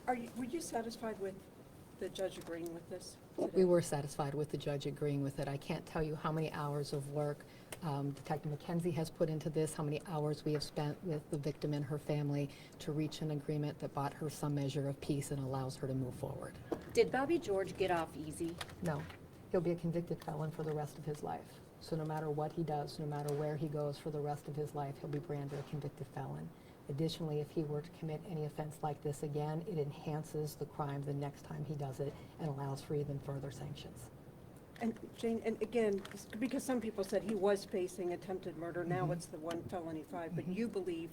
Were you satisfied with the judge agreeing with this today? We were satisfied with the judge agreeing with it. I can't tell you how many hours of work Detective McKenzie has put into this, how many hours we have spent with the victim and her family to reach an agreement that brought her some measure of peace and allows her to move forward. Did Bobby George get off easy? No, he'll be a convicted felon for the rest of his life. So no matter what he does, no matter where he goes for the rest of his life, he'll be branded a convicted felon. Additionally, if he were to commit any offense like this again, it enhances the crime the next time he does it and allows for even further sanctions. And Jane, and again, because some people said he was facing attempted murder, now Mhm. it's the 1 felony 5, but Mhm. you believe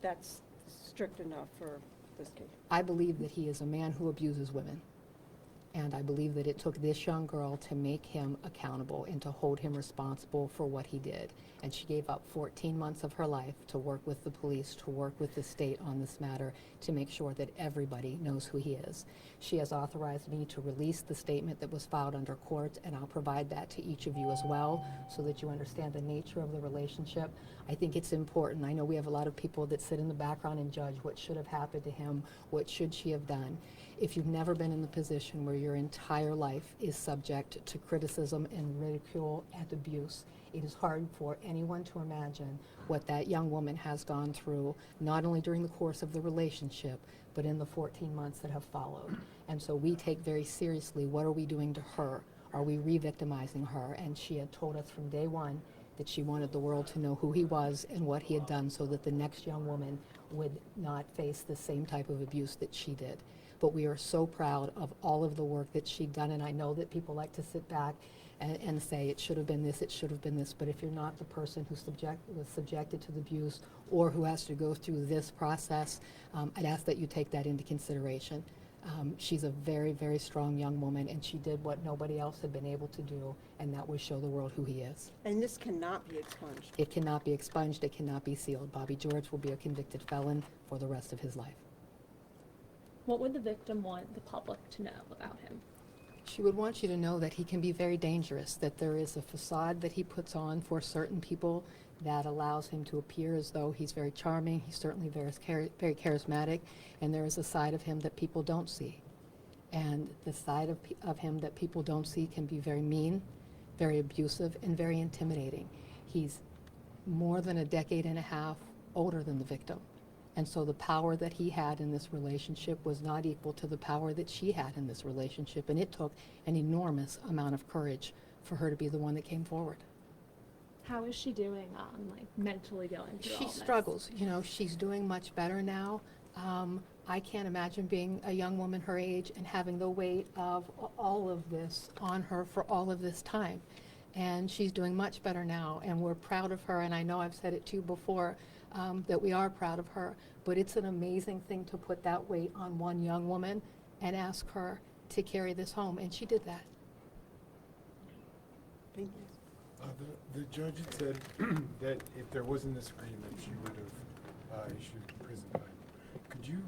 that's strict enough for this case? I believe that he is a man who abuses women. And I believe that it took this young girl to make him accountable and to hold him responsible for what he did. And she gave up 14 months of her life to work with the police, to work with the state on this matter, to make sure that everybody knows who he is. She has authorized me to release the statement that was filed under court, and I'll provide that to each of you as well so that you understand the nature of the relationship. I think it's important. I know we have a lot of people that sit in the background and judge what should have happened to him, what should she have done. If you've never been in the position where your entire life is subject to criticism and ridicule and abuse, it is hard for anyone to imagine what that young woman has gone through, not only during the course of the relationship, but in the 14 months that have followed. And so we take very seriously, what are we doing to her? Are we re-victimizing her? And she had told us from day one that she wanted the world to know who he was and what he had done so that the next young woman would not face the same type of abuse that she did. But we are so proud of all of the work that she'd done, and I know that people like to sit back and say it should have been this, it should have been this, but if you're not the person who was subjected to the abuse or who has to go through this process, I'd ask that you take that into consideration. She's a very, very strong young woman, and she did what nobody else had been able to do, and that was show the world who he is. And this cannot be expunged. It cannot be expunged, it cannot be sealed. Bobby George will be a convicted felon for the rest of his life. What would the victim want the public to know about him? She would want you to know that he can be very dangerous, that there is a facade that he puts on for certain people that allows him to appear as though he's very charming, he's certainly very charismatic, and there is a side of him that people don't see. And the side of him that people don't see can be very mean, very abusive, and very intimidating. He's more than a decade and a half older than the victim. And so the power that he had in this relationship was not equal to the power that she had in this relationship. And it took an enormous amount of courage for her to be the one that came forward. How is she doing like mentally going through all She this? struggles. You know, she's doing much better now. I can't imagine being a young woman her age and having the weight of all of this on her for all of this time. And she's doing much better now, and we're proud of her. And I know I've said it to you before, that we are proud of her, but it's an amazing thing to put that weight on one young woman and ask her to carry this home, and she did that. Thank you. The judge had said that if there wasn't this agreement, she would have issued prison time. Could you,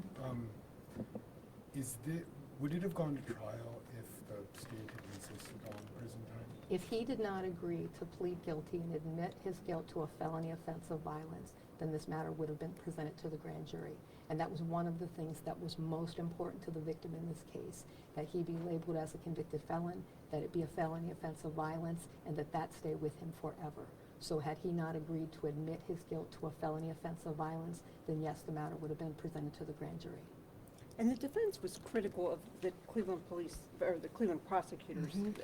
would it have gone to trial if the state had insisted on prison time? If he did not agree to plead guilty and admit his guilt to a felony offense of violence, then this matter would have been presented to the grand jury. And that was one of the things that was most important to the victim in this case, that he be labeled as a convicted felon, that it be a felony offense of violence, and that stay with him forever. So had he not agreed to admit his guilt to a felony offense of violence, then yes, the matter would have been presented to the grand jury. And the defense was critical of the Cleveland police, or the Cleveland prosecutors. Mhm.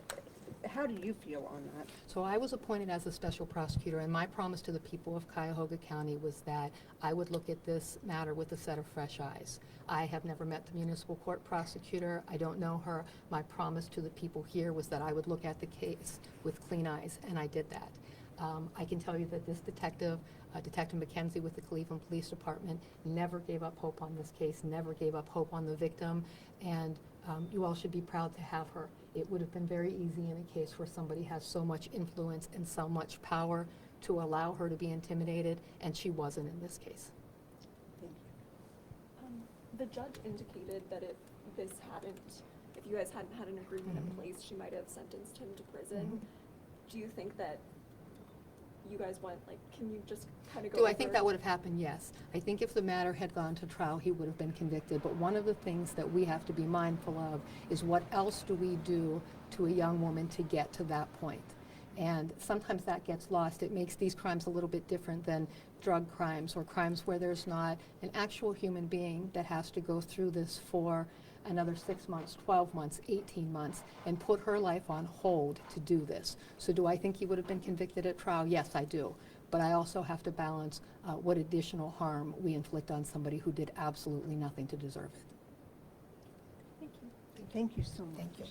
How do you feel on that? So I was appointed as a special prosecutor, and my promise to the people of Cuyahoga-County was that I would look at this matter with a set of fresh eyes. I have never met the municipal court prosecutor. I don't know her. My promise to the people here was that I would look at the case with clean eyes, and I did that. I can tell you that this detective, Detective McKenzie with the Cleveland Police Department, never gave up hope on this case, never gave up hope on the victim, and you all should be proud to have her. It would have been very easy in a case where somebody has so much influence and so much power to allow her to be intimidated, and she wasn't in this case. Thank you. The judge indicated that if you guys hadn't had an agreement in Mhm. place, she might have sentenced him to prison. Mhm. Do you think that you guys want? Like, can you just kind of go Do I over- think that would have happened? Yes. I think if the matter had gone to trial, he would have been convicted. But one of the things that we have to be mindful of is what else do we do to a young woman to get to that point? And sometimes that gets lost. It makes these crimes a little bit different than drug crimes or crimes where there's not an actual human being that has to go through this for another 6 months, 12 months, 18 months, and put her life on hold to do this. So do I think he would have been convicted at trial? Yes, I do. But I also have to balance what additional harm we inflict on somebody who did absolutely nothing to deserve it. Thank you. Thank you so much. Thank you.